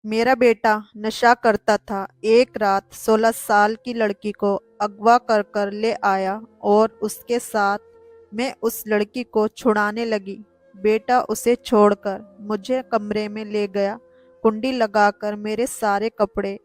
मेरा बेटा नशा करता था। एक रात 16 साल की लड़की को अगवा कर कर ले आया और उसके साथ मैं उस लड़की को छुड़ाने लगी। बेटा उसे छोड़कर मुझे कमरे में ले गया। कुंडी लगाकर मेरे सारे कपड़े।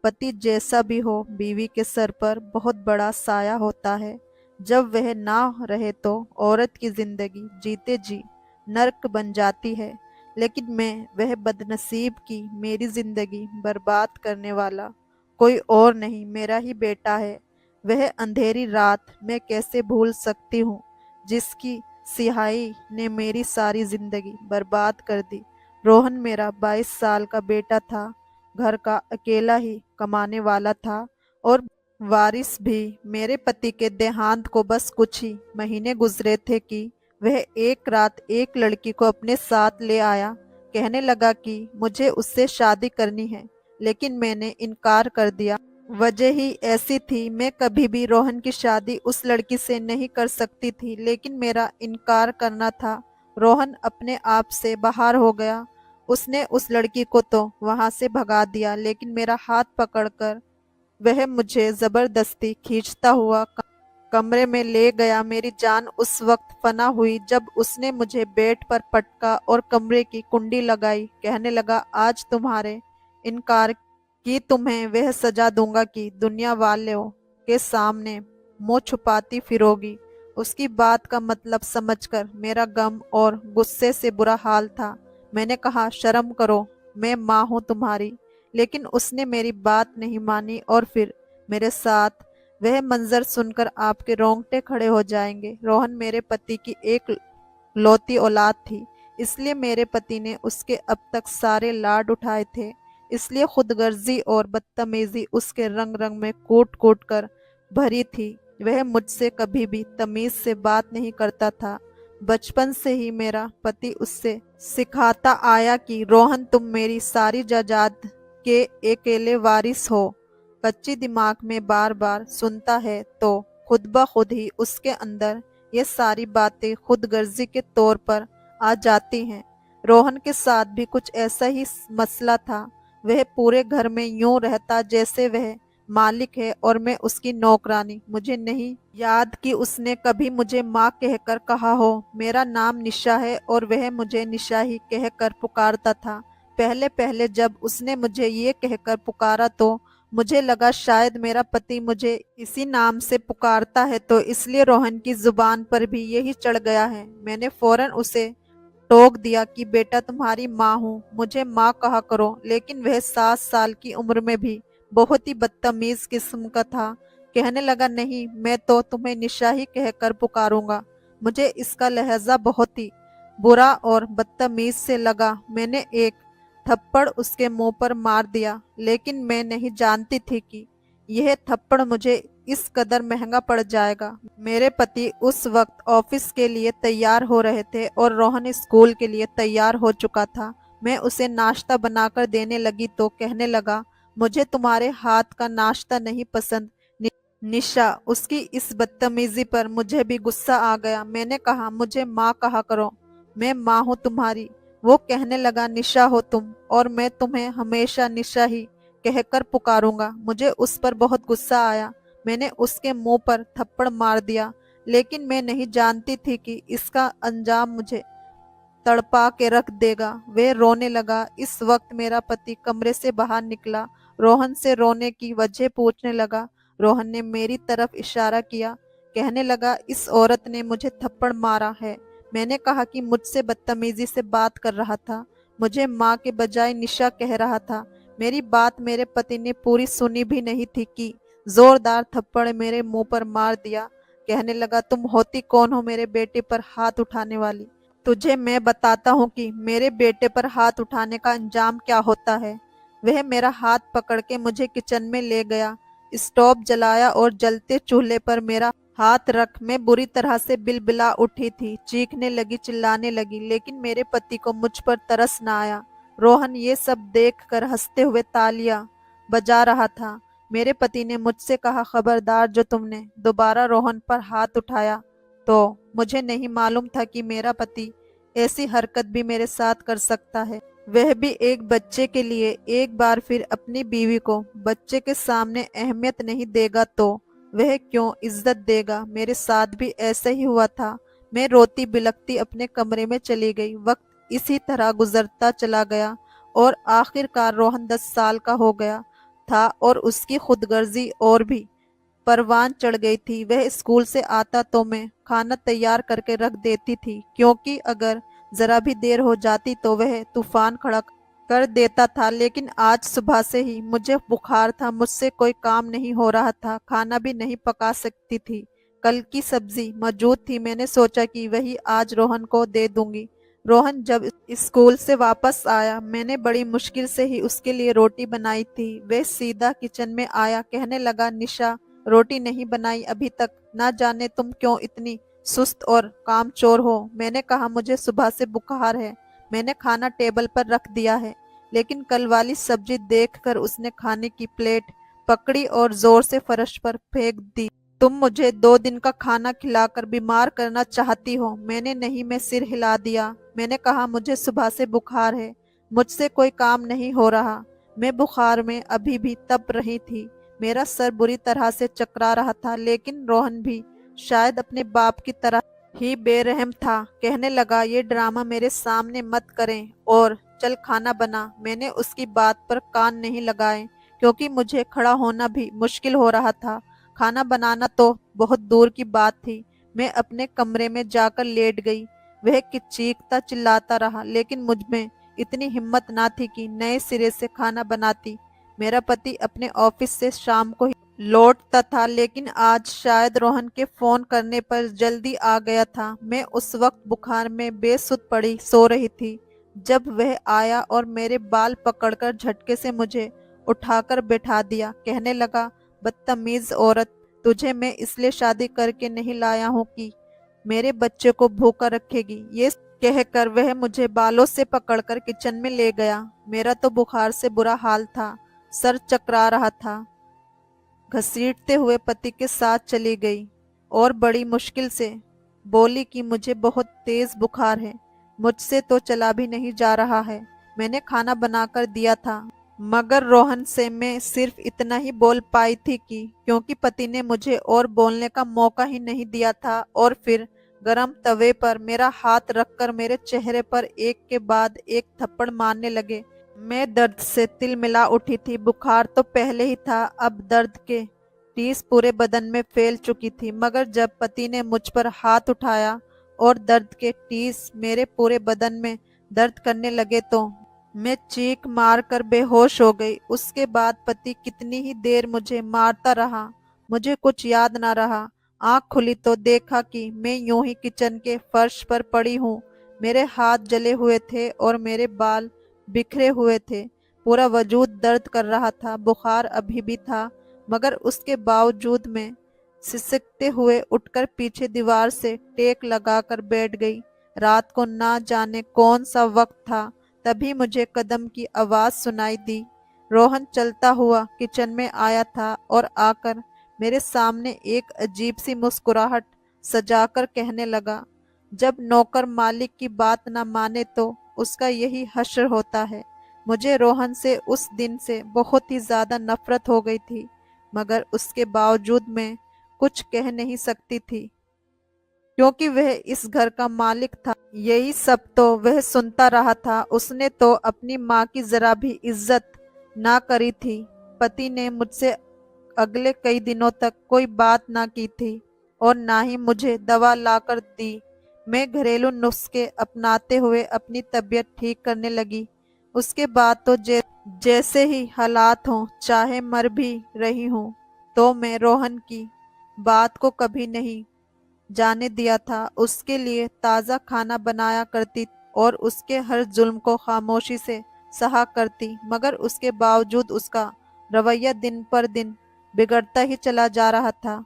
पति जैसा भी हो, बीवी के सर पर बहुत बड़ा साया होता है। जब वह ना रहे तो औरत की जिंदगी जीते जी नर्क बन जाती है। लेकिन मैं वह बदनसीब की मेरी जिंदगी बर्बाद करने वाला कोई और नहीं, मेरा ही बेटा है। वह अंधेरी रात मैं कैसे भूल सकती हूँ जिसकी सिहाई ने मेरी सारी जिंदगी बर्बाद कर दी। रोहन मेरा 22 साल का बेटा था। घर का अकेला ही कमाने वाला था और वारिस भी। मेरे पति के देहांत को बस कुछ ही महीने गुजरे थे कि वह एक रात एक लड़की को अपने साथ ले आया। कहने लगा कि मुझे उससे शादी करनी है, लेकिन मैंने इनकार कर दिया। वजह ही ऐसी थी, मैं कभी भी रोहन की शादी उस लड़की से नहीं कर सकती थी, लेकिन मेरा इनकार करना था। रोहन अपने आप से बाहर हो गया। उसने उस लड़की को तो वहां से भगा दिया, लेकिन मेरा हाथ पकड़कर वह मुझे जबरदस्ती खींचता हुआ कमरे में ले गया। मेरी जान उस वक्त फना हुई जब उसने मुझे बेड पर पटका और कमरे की कुंडी लगाई। कहने लगा, आज तुम्हारे इनकार की तुम्हें वह सजा दूंगा कि दुनिया वालों के सामने मुंह छुपाती फिरोगी। उसकी बात का मतलब समझकर मेरा गम और गुस्से से बुरा हाल था। मैंने कहा, शर्म करो, मैं माँ हूँ तुम्हारी। लेकिन उसने मेरी बात नहीं मानी और फिर मेरे साथ वह मंजर सुनकर आपके रोंगटे खड़े हो जाएंगे। रोहन मेरे पति की एक लौती औलाद थी, इसलिए मेरे पति ने उसके अब तक सारे लाड उठाए थे। इसलिए खुदगर्जी और बदतमीजी उसके रंग रंग में कूट कूट कर भरी थी। वह मुझसे कभी भी तमीज से बात नहीं करता था। बचपन से ही मेरा पति उससे सिखाता आया कि रोहन, तुम मेरी सारी जायदाद के अकेले वारिस हो। कच्ची दिमाग में बार बार सुनता है तो खुद ब खुद ही उसके अंदर ये सारी बातें खुदगर्जी के तौर पर आ जाती हैं। रोहन के साथ भी कुछ ऐसा ही मसला था। वह पूरे घर में यूं रहता जैसे वह मालिक है और मैं उसकी नौकरानी। मुझे नहीं याद कि उसने कभी मुझे माँ कहकर कहा हो। मेरा नाम निशा है और वह मुझे निशा ही कहकर पुकारता था। पहले पहले जब उसने मुझे ये कहकर पुकारा तो मुझे लगा शायद मेरा पति मुझे इसी नाम से पुकारता है, तो इसलिए रोहन की जुबान पर भी यही चढ़ गया है। मैंने फौरन उसे टोक दिया कि बेटा, तुम्हारी माँ हूँ, मुझे माँ कहा करो। लेकिन वह 7 साल की उम्र में भी बहुत ही बदतमीज किस्म का था। कहने लगा, नहीं, मैं तो तुम्हें निशा ही कहकर पुकारूंगा। मुझे इसका लहजा बहुत ही बुरा और बदतमीज से लगा। मैंने एक थप्पड़ उसके मुंह पर मार दिया, लेकिन मैं नहीं जानती थी कि यह थप्पड़ मुझे इस कदर महंगा पड़ जाएगा। मेरे पति उस वक्त ऑफिस के लिए तैयार हो रहे थे और रोहन स्कूल के लिए तैयार हो चुका था। मैं उसे नाश्ता बनाकर देने लगी तो कहने लगा, मुझे तुम्हारे हाथ का नाश्ता नहीं पसंद। निशा, उसकी इस बदतमीजी पर मुझे भी गुस्सा आ गया। मैंने कहा, मुझे माँ कहा करो, मैं माँ हूँ तुम्हारी। वो कहने लगा, निशा हो तुम और मैं तुम्हें हमेशा निशा ही कहकर पुकारूंगा। मुझे उस पर बहुत गुस्सा आया। मैंने उसके मुंह पर थप्पड़ मार दिया, लेकिन मैं नहीं जानती थी कि इसका अंजाम मुझे तड़पा के रख देगा। वह रोने लगा। इस वक्त मेरा पति कमरे से बाहर निकला। रोहन से रोने की वजह पूछने लगा। रोहन ने मेरी तरफ इशारा किया। कहने लगा, इस औरत ने मुझे थप्पड़ मारा है। मैंने कहा कि मुझसे बदतमीजी से बात कर रहा था, मुझे माँ के बजाय निशा कह रहा था। मेरी बात मेरे पति ने पूरी सुनी भी नहीं थी कि जोरदार थप्पड़ मेरे मुंह पर मार दिया। कहने लगा, तुम होती कौन हो मेरे बेटे पर हाथ उठाने वाली? तुझे मैं बताता हूँ कि मेरे बेटे पर हाथ उठाने का अंजाम क्या होता है। वह मेरा हाथ पकड़ के मुझे किचन में ले गया। स्टोव जलाया और जलते चूल्हे पर मेरा हाथ रख मैं बुरी तरह से बिलबिला उठी थी, चीखने लगी, चिल्लाने लगी, लेकिन मेरे पति को मुझ पर तरस न आया। रोहन ये सब देखकर हंसते हुए तालियां बजा रहा था। मेरे पति ने मुझसे कहा, खबरदार, जो तुमने दोबारा रोहन पर हाथ उठाया तो। मुझे नहीं मालूम था कि मेरा पति ऐसी हरकत भी मेरे साथ कर सकता है। वह भी एक बच्चे के लिए। एक बार फिर अपनी बीवी को बच्चे के सामने अहमियत नहीं देगा तो वह क्यों इज्जत देगा। मेरे साथ भी ऐसा ही हुआ था। मैं रोती बिलखती अपने कमरे में चली गई। वक्त इसी तरह गुजरता चला गया और आखिरकार रोहन 10 साल का हो गया था और उसकी खुदगर्जी और भी परवान चढ़ गई थी। वह स्कूल से आता तो मैं खाना तैयार करके रख देती थी, क्योंकि अगर जरा भी देर हो जाती तो वह तूफान खड़ा कर देता था। लेकिन आज सुबह से ही मुझे बुखार था, मुझसे कोई काम नहीं हो रहा था, खाना भी नहीं पका सकती थी। कल की सब्जी मौजूद थी, मैंने सोचा कि वही आज रोहन को दे दूंगी। रोहन जब स्कूल से वापस आया, मैंने बड़ी मुश्किल से ही उसके लिए रोटी बनाई थी। वह सीधा किचन में आया, कहने लगा, निशा, रोटी नहीं बनाई अभी तक, ना जाने तुम क्यों इतनी सुस्त और कामचोर हो। मैंने कहा, मुझे सुबह से बुखार है। मैंने खाना टेबल पर रख दिया है। लेकिन कल वाली सब्जी देखकर उसने खाने की प्लेट पकड़ी और जोर से फर्श पर फेंक दी। तुम मुझे 2 दिन का खाना खिलाकर बीमार करना चाहती हो। मैंने नहीं में सिर हिला दिया। मैंने कहा, मुझे सुबह से बुखार है, मुझसे कोई काम नहीं हो रहा। मैं बुखार में अभी भी तप रही थी। मेरा सर बुरी तरह से चकरा रहा था। लेकिन रोहन भी शायद अपने बाप की तरह ही बेरहम था। कहने लगा, ये ड्रामा मेरे सामने मत करें और चल खाना बना। मैंने उसकी बात पर कान नहीं लगाए, क्योंकि मुझे खड़ा होना भी मुश्किल हो रहा था। खाना बनाना तो बहुत दूर की बात थी। मैं अपने कमरे में जाकर लेट गई। वह चीखता चिल्लाता रहा, लेकिन मुझ में इतनी हिम्मत ना थी कि नए सिरे से खाना बनाती। मेरा पति अपने ऑफिस से शाम को ही लौटता था, लेकिन आज शायद रोहन के फोन करने पर जल्दी आ गया था। मैं उस वक्त बुखार में बेसुध पड़ी सो रही थी जब वह आया और मेरे बाल पकड़कर झटके से मुझे उठाकर बैठा दिया। कहने लगा, बदतमीज औरत, तुझे मैं इसलिए शादी करके नहीं लाया हूँ कि मेरे बच्चे को भूखा रखेगी। ये कहकर वह मुझे बालों से पकड़कर किचन में ले गया। मेरा तो बुखार से बुरा हाल था, सर चकरा रहा था। घसीटते हुए पति के साथ चली गई और बड़ी मुश्किल से बोली कि मुझे बहुत तेज बुखार है, मुझसे तो चला भी नहीं जा रहा है। मैंने खाना बनाकर दिया था, मगर रोहन से मैं सिर्फ इतना ही बोल पाई थी कि क्योंकि पति ने मुझे और बोलने का मौका ही नहीं दिया था। और फिर गरम तवे पर मेरा हाथ रखकर मेरे चेहरे पर एक के बाद एक थप्पड़ मारने लगे। मैं दर्द से तिलमिला उठी थी। बुखार तो पहले ही था, अब दर्द के टीस पूरे बदन में फैल चुकी थी। मगर जब पति ने मुझ पर हाथ उठाया और दर्द के टीस मेरे पूरे बदन में दर्द करने लगे तो मैं चीख मार कर बेहोश हो गई। उसके बाद पति कितनी ही देर मुझे मारता रहा, मुझे कुछ याद ना रहा। आंख खुली तो देखा कि मैं यूं ही किचन के फर्श पर पड़ी हूँ। मेरे हाथ जले हुए थे और मेरे बाल बिखरे हुए थे। पूरा वजूद दर्द कर रहा था। बुखार अभी भी था, मगर उसके बावजूद मैं सिसकते हुए उठकर पीछे दीवार से टेक लगाकर बैठ गई। रात को ना जाने कौन सा वक्त था, तभी मुझे कदम की आवाज सुनाई दी। रोहन चलता हुआ किचन में आया था और आकर मेरे सामने एक अजीब सी मुस्कुराहट सजाकर कहने लगा, जब नौकर मालिक की बात न माने तो उसका यही हश्र होता है। मुझे रोहन से उस दिन से बहुत ही ज्यादा नफरत हो गई थी, मगर उसके बावजूद मैं कुछ कह नहीं सकती थी, क्योंकि वह इस घर का मालिक था। यही सब तो वह सुनता रहा था। उसने तो अपनी माँ की जरा भी इज्जत ना करी थी। पति ने मुझसे अगले कई दिनों तक कोई बात ना की थी और ना ही मुझे दवा लाकर दी। मैं घरेलू नुस्खे अपनाते हुए अपनी तबीयत ठीक करने लगी। उसके बाद तो जैसे ही हालात हों, चाहे मर भी रही हूँ, तो मैं रोहन की बात को कभी नहीं जाने दिया था। उसके लिए ताज़ा खाना बनाया करती और उसके हर जुल्म को खामोशी से सहा करती, मगर उसके बावजूद उसका रवैया दिन पर दिन बिगड़ता ही चला जा रहा था।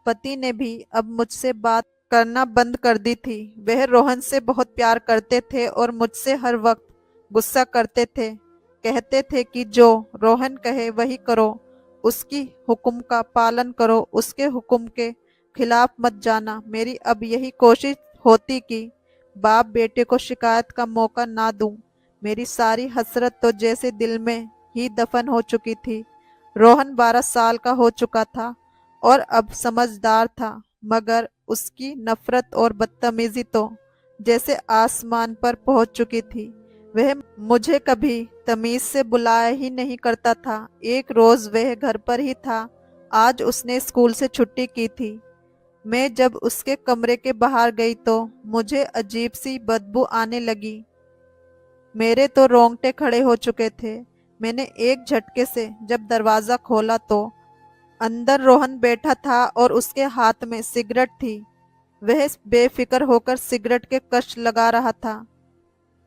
पति ने भी अब मुझसे बात करना बंद कर दी थी। वह रोहन से बहुत प्यार करते थे और मुझसे हर वक्त गुस्सा करते थे। कहते थे कि जो रोहन कहे वही करो, उसकी हुक्म का पालन करो, उसके हुक्म के खिलाफ मत जाना। मेरी अब यही कोशिश होती कि बाप बेटे को शिकायत का मौका ना दूं। मेरी सारी हसरत तो जैसे दिल में ही दफन हो चुकी थी। रोहन 12 साल का हो चुका था और अब समझदार था, मगर उसकी नफरत और बदतमीजी तो जैसे आसमान पर पहुंच चुकी थी। वह मुझे कभी तमीज से बुलाया ही नहीं करता था। एक रोज वह घर पर ही था। आज उसने स्कूल से छुट्टी की थी। मैं जब उसके कमरे के बाहर गई तो मुझे अजीब सी बदबू आने लगी। मेरे तो रोंगटे खड़े हो चुके थे। मैंने एक झटके से जब दरवाजा खोला तो अंदर रोहन बैठा था और उसके हाथ में सिगरेट थी। वह बेफिक्र होकर सिगरेट के कश लगा रहा था।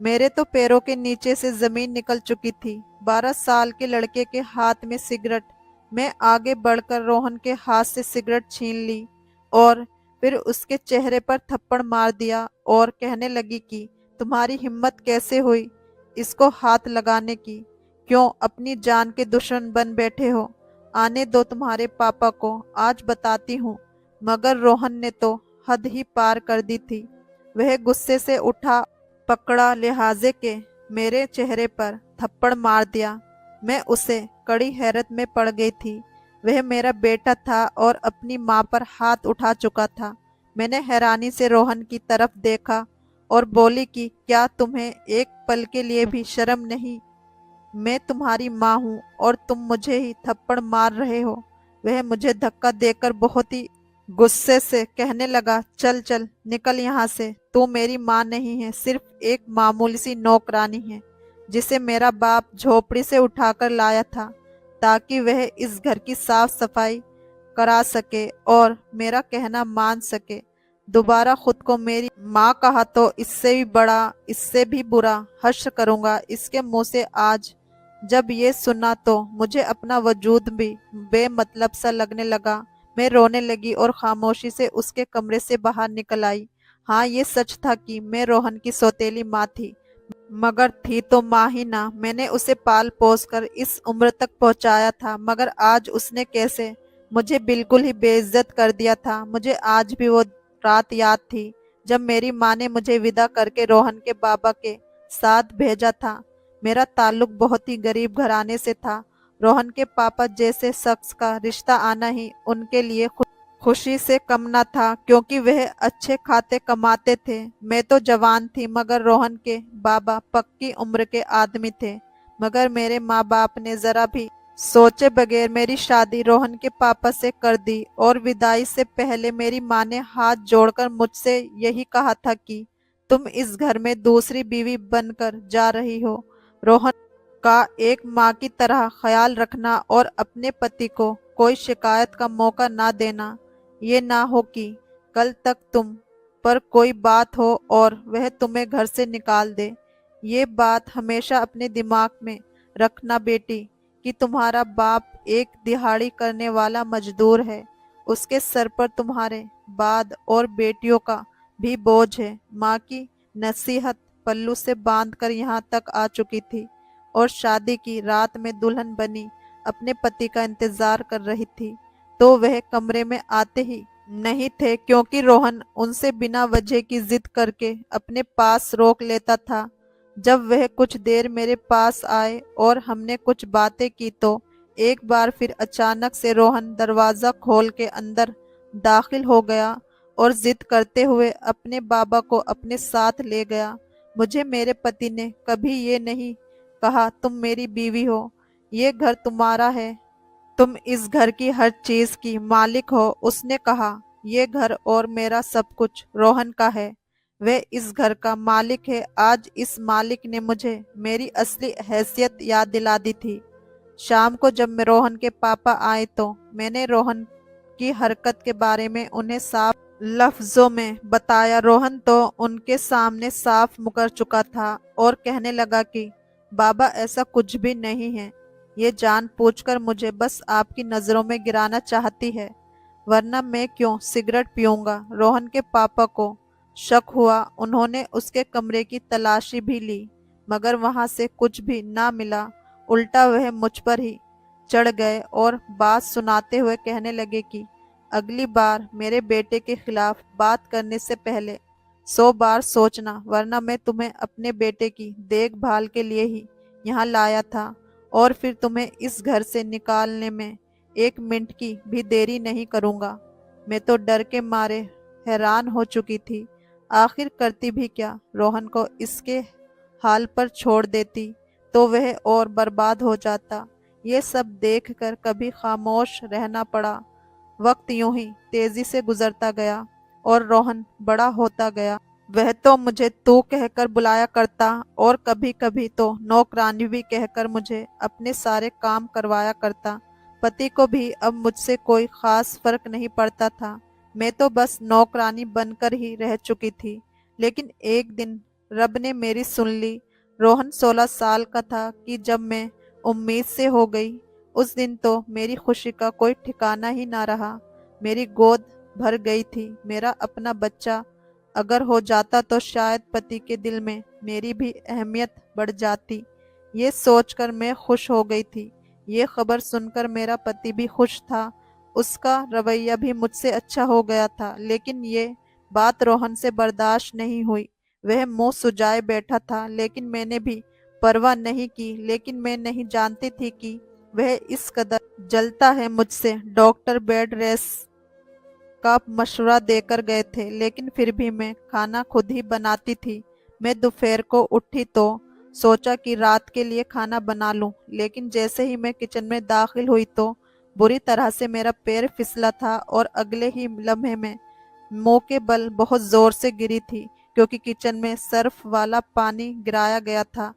मेरे तो पैरों के नीचे से जमीन निकल चुकी थी। 12 साल के लड़के के हाथ में सिगरेट। मैं आगे बढ़कर रोहन के हाथ से सिगरेट छीन ली और फिर उसके चेहरे पर थप्पड़ मार दिया और कहने लगी कि तुम्हारी हिम्मत कैसे हुई इसको हाथ लगाने की? क्यों अपनी जान के दुश्मन बन बैठे हो? आने दो तुम्हारे पापा को, आज बताती हूँ। मगर रोहन ने तो हद ही पार कर दी थी। वह गुस्से से उठा, पकड़ा लिहाजे के मेरे चेहरे पर थप्पड़ मार दिया। मैं उसे कड़ी हैरत में पड़ गई थी। वह मेरा बेटा था और अपनी माँ पर हाथ उठा चुका था। मैंने हैरानी से रोहन की तरफ देखा और बोली कि क्या तुम्हें एक पल के लिए भी शर्म नहीं? मैं तुम्हारी माँ हूँ और तुम मुझे ही थप्पड़ मार रहे हो। वह मुझे धक्का देकर बहुत ही गुस्से से कहने लगा, चल चल निकल यहाँ से। तू मेरी माँ नहीं है, सिर्फ एक मामूली सी नौकरानी है जिसे मेरा बाप झोपड़ी से उठाकर लाया था ताकि वह इस घर की साफ सफाई करा सके और मेरा कहना मान सके। दोबारा खुद को मेरी माँ कहा तो इससे भी बड़ा, इससे भी बुरा हश्र करूंगा इसके मुंह से। आज जब ये सुना तो मुझे अपना वजूद भी बेमतलब सा लगने लगा। मैं रोने लगी और खामोशी से उसके कमरे से बाहर निकल आई। हाँ, ये सच था कि मैं रोहन की सौतेली माँ थी, मगर थी तो माँ ही ना। मैंने उसे पाल पोस कर इस उम्र तक पहुंचाया था, मगर आज उसने कैसे मुझे बिल्कुल ही बेइज्जत कर दिया था। मुझे आज भी वो रात याद थी जब मेरी माँ ने मुझे विदा करके रोहन के बाबा के साथ भेजा था। मेरा ताल्लुक बहुत ही गरीब घराने से था। रोहन के पापा जैसे शख्स का रिश्ता आना ही उनके लिए खुशी से कम न था, क्योंकि वह अच्छे खाते कमाते थे। मैं तो जवान थी, मगर रोहन के बाबा पक्की उम्र के आदमी थे। मगर मेरे माँ बाप ने जरा भी सोचे बगैर मेरी शादी रोहन के पापा से कर दी और विदाई से पहले मेरी माँ ने हाथ जोड़कर मुझसे यही कहा था कि तुम इस घर में दूसरी बीवी बनकर जा रही हो। रोहन का एक माँ की तरह ख्याल रखना और अपने पति को कोई शिकायत का मौका ना देना। ये ना हो कि कल तक तुम पर कोई बात हो और वह तुम्हें घर से निकाल दे। ये बात हमेशा अपने दिमाग में रखना बेटी कि तुम्हारा बाप एक दिहाड़ी करने वाला मजदूर है। उसके सर पर तुम्हारे बाद और बेटियों का भी बोझ है। माँ की नसीहत पल्लू से बांधकर यहाँ तक आ चुकी थी और शादी की रात में दुल्हन बनी अपने पति का इंतजार कर रही थी, तो वह कमरे में आते ही नहीं थे, क्योंकि रोहन उनसे बिना वजह की जिद करके अपने पास रोक लेता था। जब वह कुछ देर मेरे पास आए और हमने कुछ बातें की तो एक बार फिर अचानक से रोहन दरवाजा खोल के अंदर दाखिल हो गया और जिद करते हुए अपने बाबा को अपने साथ ले गया। मुझे मेरे पति ने कभी ये नहीं कहा तुम मेरी बीवी हो, ये घर तुम्हारा है, तुम इस घर की हर चीज की मालिक हो। उसने कहा ये घर और मेरा सब कुछ रोहन का है, वह इस घर का मालिक है। आज इस मालिक ने मुझे मेरी असली हैसियत याद दिला दी थी। शाम को जब मैं रोहन के पापा आए तो मैंने रोहन की हरकत के बारे में उन्हें साफ लफ्जों में बताया। रोहन तो उनके सामने साफ मुकर चुका था और कहने लगा कि बाबा ऐसा कुछ भी नहीं है, ये जान पूछकर मुझे बस आपकी नजरों में गिराना चाहती है, वरना मैं क्यों सिगरेट पीऊंगा। रोहन के पापा को शक हुआ। उन्होंने उसके कमरे की तलाशी भी ली, मगर वहां से कुछ भी ना मिला। उल्टा वह मुझ पर ही चढ़ गए और बात सुनाते हुए कहने लगे कि अगली बार मेरे बेटे के खिलाफ बात करने से पहले 100 बार सोचना, वरना मैं तुम्हें अपने बेटे की देखभाल के लिए ही यहाँ लाया था और फिर तुम्हें इस घर से निकालने में 1 मिनट की भी देरी नहीं करूँगा। मैं तो डर के मारे हैरान हो चुकी थी। आखिर करती भी क्या? रोहन को इसके हाल पर छोड़ देती तो वह और बर्बाद हो जाता। ये सब देखकर कभी खामोश रहना पड़ा। वक्त यूं ही तेजी से गुजरता गया और रोहन बड़ा होता गया। वह तो मुझे तू कहकर बुलाया करता और कभी कभी तो नौकरानी भी कहकर मुझे अपने सारे काम करवाया करता। पति को भी अब मुझसे कोई खास फर्क नहीं पड़ता था। मैं तो बस नौकरानी बनकर ही रह चुकी थी। लेकिन एक दिन रब ने मेरी सुन ली। रोहन 16 साल का था कि जब मैं उम्मीद से हो गई। उस दिन तो मेरी खुशी का कोई ठिकाना ही ना रहा। मेरी गोद भर गई थी। मेरा अपना बच्चा अगर हो जाता तो शायद पति के दिल में मेरी भी अहमियत बढ़ जाती। ये सोचकर मैं खुश हो गई थी। ये खबर सुनकर मेरा पति भी खुश था। उसका रवैया भी मुझसे अच्छा हो गया था। लेकिन ये बात रोहन से बर्दाश्त नहीं हुई। वह मुंह सुजाए बैठा था, लेकिन मैंने भी परवाह नहीं की। लेकिन मैं नहीं जानती थी कि वह इस कदर जलता है मुझसे। डॉक्टर बेड रेस्ट का मशवरा देकर गए थे, लेकिन फिर भी मैं खाना खुद ही बनाती थी। मैं दोपहर को उठी तो सोचा कि रात के लिए खाना बना लूं, लेकिन जैसे ही मैं किचन में दाखिल हुई तो बुरी तरह से मेरा पैर फिसला था और अगले ही लम्हे में मुंह के बल बहुत जोर से गिरी थी, क्योंकि किचन में सर्फ वाला पानी गिराया गया था।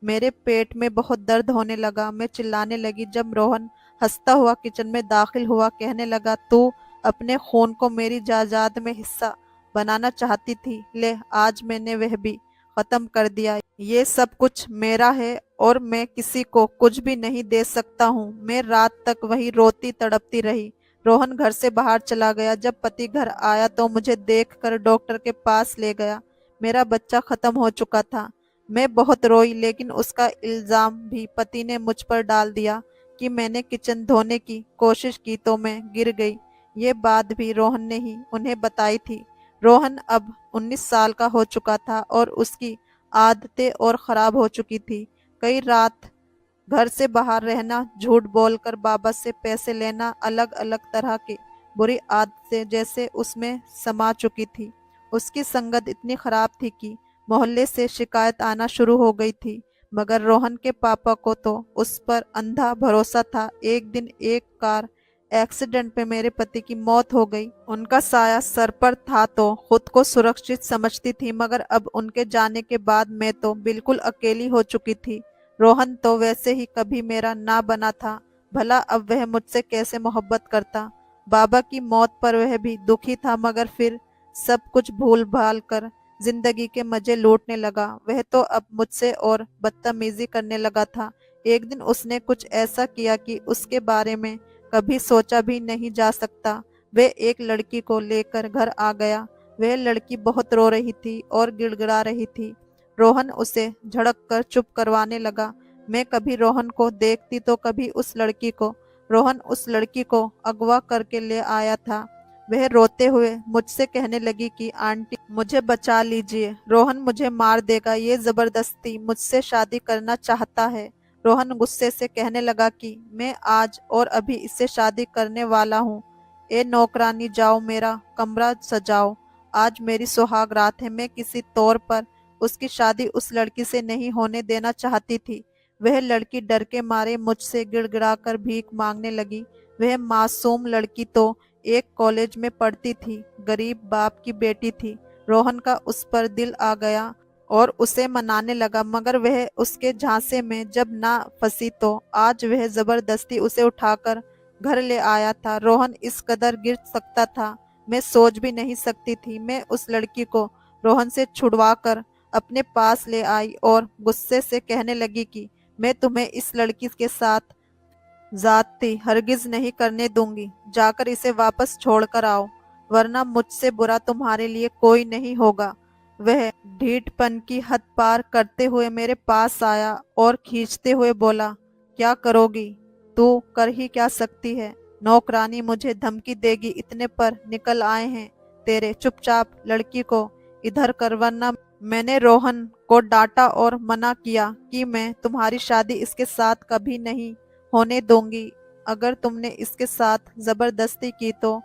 मेरे पेट में बहुत दर्द होने लगा। मैं चिल्लाने लगी जब रोहन हंसता हुआ किचन में दाखिल हुआ। कहने लगा, तू अपने खून को मेरी जायदाद में हिस्सा बनाना चाहती थी, ले आज मैंने वह भी खत्म कर दिया। ये सब कुछ मेरा है और मैं किसी को कुछ भी नहीं दे सकता हूँ। मैं रात तक वही रोती तड़पती रही। रोहन घर से बाहर चला गया। जब पति घर आया तो मुझे देखकर डॉक्टर के पास ले गया। मेरा बच्चा खत्म हो चुका था। मैं बहुत रोई, लेकिन उसका इल्जाम भी पति ने मुझ पर डाल दिया कि मैंने किचन धोने की कोशिश की तो मैं गिर गई। ये बात भी रोहन ने ही उन्हें बताई थी। रोहन अब 19 साल का हो चुका था और उसकी आदतें और खराब हो चुकी थी। कई रात घर से बाहर रहना, झूठ बोलकर बाबा से पैसे लेना, अलग अलग तरह की बुरी आदतें जैसे उसमें समा चुकी थी। उसकी संगत इतनी खराब थी कि मोहल्ले से शिकायत आना शुरू हो गई थी। मगर रोहन के पापा को तो उस पर अंधा भरोसा था। एक दिन एक कार एक्सीडेंट में मेरे पति की मौत हो गई। उनका साया सर पर था तो खुद को सुरक्षित समझती थी, मगर अब उनके जाने के बाद मैं तो बिल्कुल अकेली हो चुकी थी। रोहन तो वैसे ही कभी मेरा ना बना था। भला अब वह मुझसे कैसे मोहब्बत करता। बाबा की मौत पर वह भी दुखी था, मगर फिर सब कुछ भूल भाल कर जिंदगी के मजे लूटने लगा। वह तो अब मुझसे और बदतमीजी करने लगा था। एक दिन उसने कुछ ऐसा किया कि उसके बारे में कभी सोचा भी नहीं जा सकता। वह एक लड़की को लेकर घर आ गया। वह लड़की बहुत रो रही थी और गिड़गिड़ा रही थी। रोहन उसे झड़क कर चुप करवाने लगा। मैं कभी रोहन को देखती तो कभी उस लड़की को। रोहन उस लड़की को अगवा करके ले आया था। वह रोते हुए मुझसे कहने लगी कि आंटी मुझे बचा लीजिए, रोहन मुझे मार देगा, ये जबरदस्ती मुझसे शादी करना चाहता है। रोहन गुस्से से कहने लगा कि मैं आज और अभी इससे शादी करने वाला हूँ। ए नौकरानी, जाओ मेरा कमरा सजाओ, आज मेरी सुहाग रात है। मैं किसी तौर पर उसकी शादी उस लड़की से नहीं होने देना चाहती थी। वह लड़की डर के मारे मुझसे गिड़गिड़ाकर भीख मांगने लगी। वह मासूम लड़की तो एक कॉलेज में पढ़ती थी, गरीब बाप की बेटी थी। रोहन का उस पर दिल आ गया और उसे मनाने लगा, मगर वह उसके झांसे में जब ना फंसी तो आज वह जबरदस्ती उसे उठाकर घर ले आया था। रोहन इस कदर गिर सकता था, मैं सोच भी नहीं सकती थी। मैं उस लड़की को रोहन से छुड़वाकर अपने पास ले आई और गुस्से से कहने लगी कि मैं तुम्हें इस लड़की के साथ जाती हरगिज नहीं करने दूंगी। जाकर इसे वापस छोड़कर आओ, वरना मुझसे बुरा तुम्हारे लिए कोई नहीं होगा। वह ढीठपन की हद पार करते हुए मेरे पास आया और खींचते हुए बोला, क्या करोगी? तू कर ही क्या सकती है? नौकरानी मुझे धमकी देगी, इतने पर निकल आए हैं तेरे। चुपचाप लड़की को इधर कर, वरना मैंने रोहन को डांटा और मना किया कि मैं तुम्हारी शादी इसके साथ कभी नहीं होने दूंगी। अगर तुमने इसके साथ जबरदस्ती की तो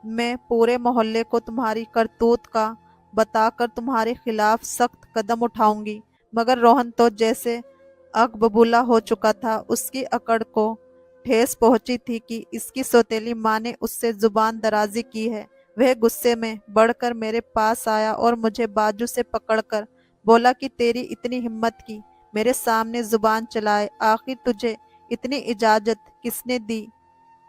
मैं पूरे मोहल्ले को तुम्हारी करतूत का बताकर तुम्हारे खिलाफ सख्त कदम उठाऊंगी। मगर रोहन तो जैसे आग बबूला हो चुका था। उसकी अकड़ को ठेस पहुंची थी कि इसकी सौतेली माँ ने उससे जुबान दराजी की है। वह गुस्से में बढ़कर मेरे पास आया और मुझे बाजू से पकड़कर बोला कि तेरी इतनी हिम्मत की मेरे सामने जुबान चलाए, आखिर तुझे इतनी इजाजत किसने दी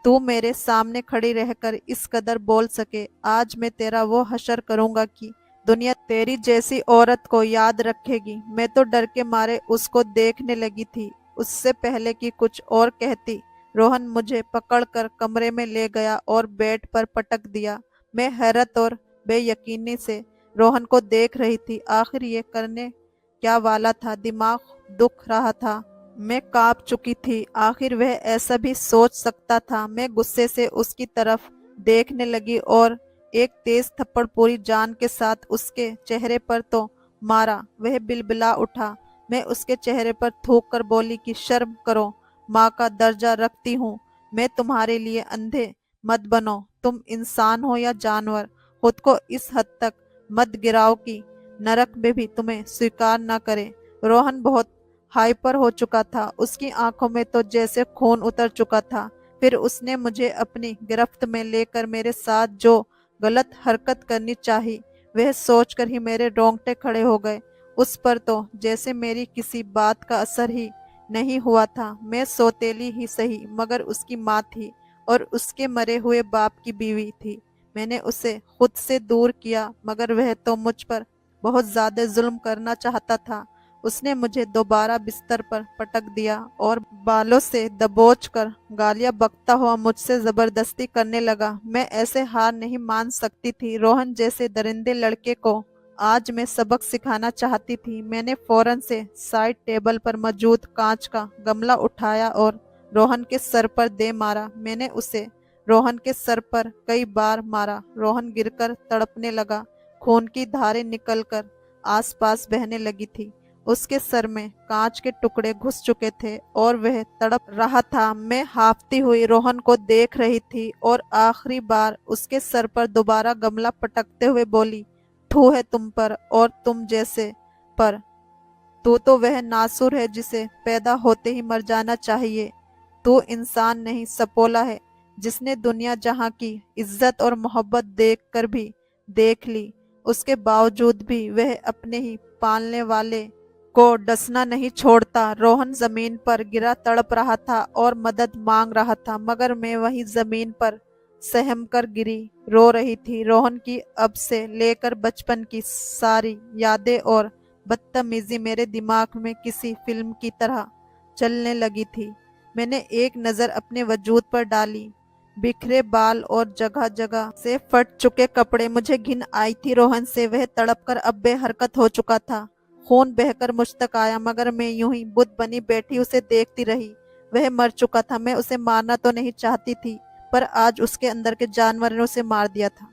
तू मेरे सामने खड़ी रहकर इस कदर बोल सके। आज मैं तेरा वो हशर करूंगा कि दुनिया तेरी जैसी औरत को याद रखेगी। मैं तो डर के मारे उसको देखने लगी थी। उससे पहले कि कुछ और कहती, रोहन मुझे पकड़कर कमरे में ले गया और बेड पर पटक दिया। मैं हैरत और बेयकीनी से रोहन को देख रही थी। आखिर ये करने क्या वाला था? दिमाग दुख रहा था। मैं कांप चुकी थी। आखिर वह ऐसा भी सोच सकता था? मैं गुस्से से उसकी तरफ देखने लगी और एक तेज थप्पड़ पूरी जान के साथ उसके चेहरे पर तो मारा। वह बिलबिला उठा। मैं उसके चेहरे पर थूक कर बोली कि शर्म करो, माँ का दर्जा रखती हूँ। मैं तुम्हारे लिए अंधे मत बनो। तुम इंसान हो या जानवर, खुद को इस हद तक मत गिराओ कि नरक में भी तुम्हें स्वीकार न करे। रोहन बहुत हाइपर हो चुका था। उसकी आंखों में तो जैसे खून उतर चुका था। फिर उसने मुझे अपनी गिरफ्त में लेकर मेरे साथ जो गलत हरकत करनी चाहिए वह सोचकर ही मेरे रोंगटे खड़े हो गए। उस पर तो जैसे मेरी किसी बात का असर ही नहीं हुआ था। मैं सौतेली ही सही मगर उसकी माँ थी और उसके मरे हुए बाप की बीवी थी। मैंने उसे खुद से दूर किया मगर वह तो मुझ पर बहुत ज्यादा जुल्म करना चाहता था। उसने मुझे दोबारा बिस्तर पर पटक दिया और बालों से दबोच कर गालियां बकता हुआ मुझसे जबरदस्ती करने लगा। मैं ऐसे हार नहीं मान सकती थी। रोहन जैसे दरिंदे लड़के को आज मैं सबक सिखाना चाहती थी। मैंने फौरन से साइड टेबल पर मौजूद कांच का गमला उठाया और रोहन के सर पर दे मारा। मैंने उसे रोहन के सर पर कई बार मारा। रोहन गिरकर तड़पने लगा। खून की धारें निकलकर आसपास बहने लगी थी। उसके सर में कांच के टुकड़े घुस चुके थे और वह तड़प रहा था। मैं हाफती हुई रोहन को देख रही थी और आखिरी बार उसके सर पर दोबारा गमला पटकते हुए बोली, ठू है तुम पर और तुम जैसे पर। तू तो वह नासुर है जिसे पैदा होते ही मर जाना चाहिए। तू इंसान नहीं, सपोला है जिसने दुनिया जहां की इज्जत और मोहब्बत देख कर भी देख ली। उसके बावजूद भी वह अपने ही पालने वाले को डसना नहीं छोड़ता। रोहन जमीन पर गिरा तड़प रहा था और मदद मांग रहा था मगर मैं वही जमीन पर सहम कर गिरी रो रही थी। रोहन की अब से लेकर बचपन की सारी यादें और बदतमीजी मेरे दिमाग में किसी फिल्म की तरह चलने लगी थी। मैंने एक नजर अपने वजूद पर डाली। बिखरे बाल और जगह जगह से फट चुके कपड़े। मुझे घिन आई थी रोहन से। वह तड़पकर अब बेहरकत हो चुका था। खून बहकर मुझ तक आया मगर मैं यूं ही बुद्ध बनी बैठी उसे देखती रही। वह मर चुका था। मैं उसे मारना तो नहीं चाहती थी पर आज उसके अंदर के जानवर ने उसे मार दिया था।